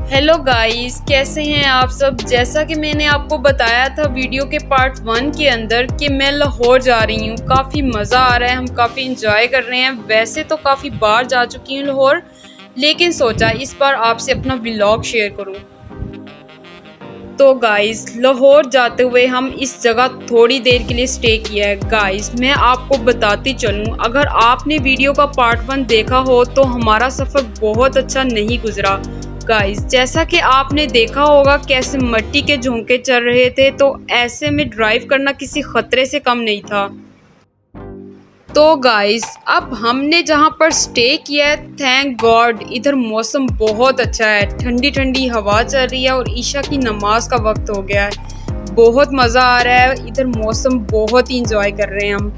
Hello guys, कैसे हैं आप सब। जैसा कि मैंने आपको बताया था वीडियो के पार्ट 1 के अंदर कि मैं लाहौर जा रही हूँ। काफ़ी मज़ा आ रहा है, हम काफ़ी इंजॉय कर रहे हैं। वैसे तो काफ़ी बार जा चुकी हूँ लाहौर, लेकिन सोचा इस बार आपसे अपना व्लॉग शेयर करूँ। तो गाइस, लाहौर जाते हुए हम इस जगह थोड़ी देर के लिए स्टे किया है। गाइस, मैं आपको बताती चलूँ, अगर आपने वीडियो का पार्ट 1 देखा हो तो हमारा सफ़र बहुत अच्छा नहीं गुजरा। गाइस, जैसा कि आपने देखा होगा कैसे मिट्टी के झोंके चल रहे थे, तो ऐसे में ड्राइव करना किसी खतरे से कम नहीं था। तो गाइस, अब हमने जहाँ पर स्टे किया है, थैंक गॉड इधर मौसम बहुत अच्छा है। ठंडी ठंडी हवा चल रही है और ईशा की नमाज का वक्त हो गया है। बहुत मज़ा आ रहा है इधर, मौसम बहुत ही इंजॉय कर रहे हैं हम।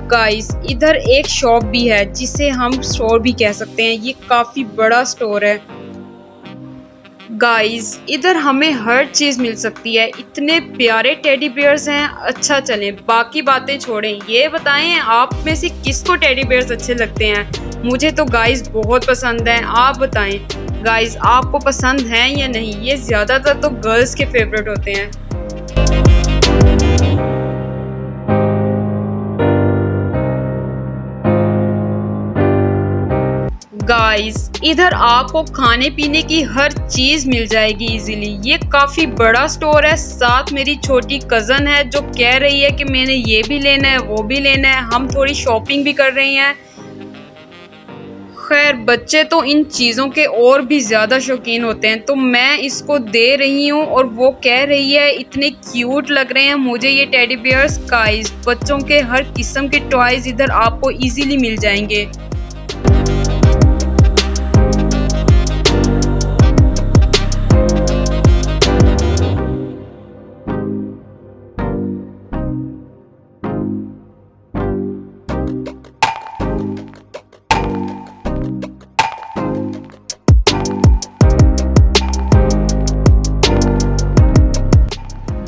गाइस, इधर एक शॉप भी है जिसे हम स्टोर भी कह सकते हैं। ये काफ़ी बड़ा स्टोर है। गाइस, इधर हमें हर चीज़ मिल सकती है। इतने प्यारे टेडी बियर्स हैं। अच्छा चलें, बाकी बातें छोड़ें, ये बताएं आप में से किसको टेडी बियर्स अच्छे लगते हैं। मुझे तो गाइस बहुत पसंद हैं। आप बताएं गाइस, आपको पसंद हैं या नहीं। ये ज़्यादातर तो गर्ल्स के फेवरेट होते हैं। गाइस, इधर आपको खाने पीने की हर चीज मिल जाएगी इजीली। ये काफी बड़ा स्टोर है। साथ मेरी छोटी कजन है जो कह रही है कि मैंने ये भी लेना है, वो भी लेना है। हम थोड़ी शॉपिंग भी कर रही हैं। खैर, बच्चे तो इन चीज़ों के और भी ज़्यादा शौकीन होते हैं, तो मैं इसको दे रही हूँ और वो कह रही है इतने क्यूट लग रहे हैं मुझे ये टेडी बियर्स। गाइस, बच्चों के हर किस्म के टॉयज इधर आपको इजीली मिल जाएंगे।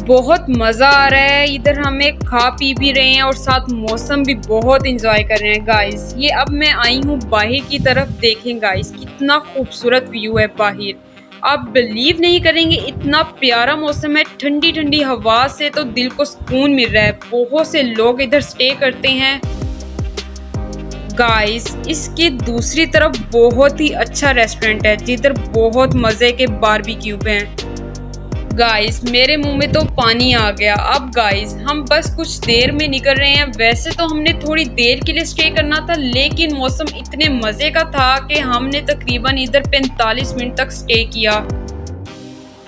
बहुत मज़ा आ रहा है इधर, हमें खा पी भी रहे हैं और साथ मौसम भी बहुत इंजॉय कर रहे हैं। गाइस, ये अब मैं आई हूँ बाहर की तरफ। देखें गाइस, कितना खूबसूरत व्यू है बाहर। आप बिलीव नहीं करेंगे, इतना प्यारा मौसम है। ठंडी ठंडी हवा से तो दिल को सुकून मिल रहा है। बहुत से लोग इधर स्टे करते हैं। गाइस, इसकी दूसरी तरफ बहुत ही अच्छा रेस्टोरेंट है जिधर बहुत मज़े के बारबेक्यू हैं। गाइस, मेरे मुंह में तो पानी आ गया। अब गाइस, हम बस कुछ देर में निकल रहे हैं। वैसे तो हमने थोड़ी देर के लिए स्टे करना था, लेकिन मौसम इतने मज़े का था कि हमने तकरीबन इधर 45 मिनट तक स्टे किया।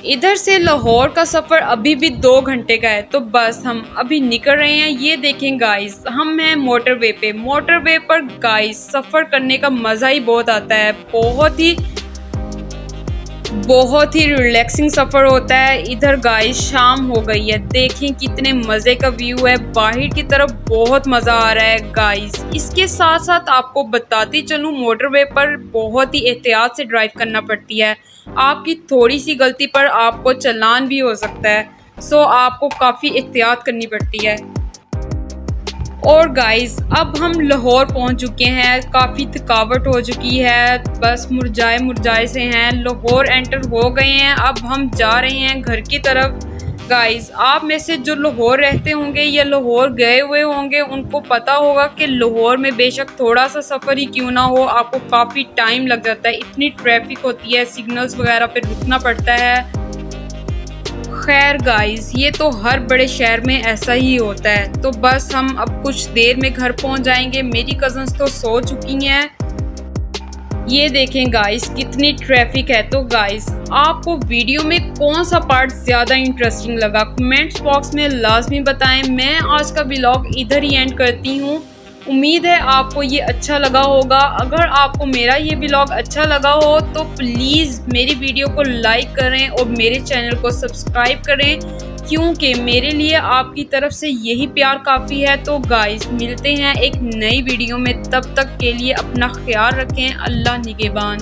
इधर से लाहौर का सफ़र अभी भी 2 घंटे का है, तो बस हम अभी निकल रहे हैं। ये देखें गाइस, हम हैं मोटरवे पे। मोटरवे पर गाइस सफ़र करने का मज़ा ही बहुत आता है। बहुत ही रिलैक्सिंग सफ़र होता है। इधर गाइस शाम हो गई है, देखें कितने मज़े का व्यू है। बाहर की तरफ बहुत मज़ा आ रहा है। गाइस, इसके साथ साथ आपको बताती चलूँ, मोटरवे पर बहुत ही एहतियात से ड्राइव करना पड़ती है। आपकी थोड़ी सी गलती पर आपको चालान भी हो सकता है, सो आपको काफ़ी एहतियात करनी पड़ती है। और गाइस, अब हम लाहौर पहुंच चुके हैं। काफ़ी थकावट हो चुकी है, बस मुरझाए मुरझाए से हैं। लाहौर एंटर हो गए हैं। अब हम जा रहे हैं घर की तरफ। गाइस, आप में से जो लाहौर रहते होंगे या लाहौर गए हुए होंगे, उनको पता होगा कि लाहौर में बेशक थोड़ा सा सफ़र ही क्यों ना हो, आपको काफ़ी टाइम लग जाता है। इतनी ट्रैफिक होती है, सिग्नल्स वगैरह पे रुकना पड़ता है। खैर गाइस, ये तो हर बड़े शहर में ऐसा ही होता है। तो बस हम अब कुछ देर में घर पहुंच जाएंगे। मेरी कजन्स तो सो चुकी हैं। ये देखें गाइस, कितनी ट्रैफिक है। तो गाइस, आपको वीडियो में कौन सा पार्ट ज़्यादा इंटरेस्टिंग लगा, कमेंट्स बॉक्स में लाजमी बताएं। मैं आज का व्लॉग इधर ही एंड करती हूँ। उम्मीद है आपको ये अच्छा लगा होगा। अगर आपको मेरा ये व्लॉग अच्छा लगा हो तो प्लीज़ मेरी वीडियो को लाइक करें और मेरे चैनल को सब्सक्राइब करें, क्योंकि मेरे लिए आपकी तरफ से यही प्यार काफ़ी है। तो गाइस, मिलते हैं एक नई वीडियो में। तब तक के लिए अपना ख्याल रखें। अल्लाह निगहबान।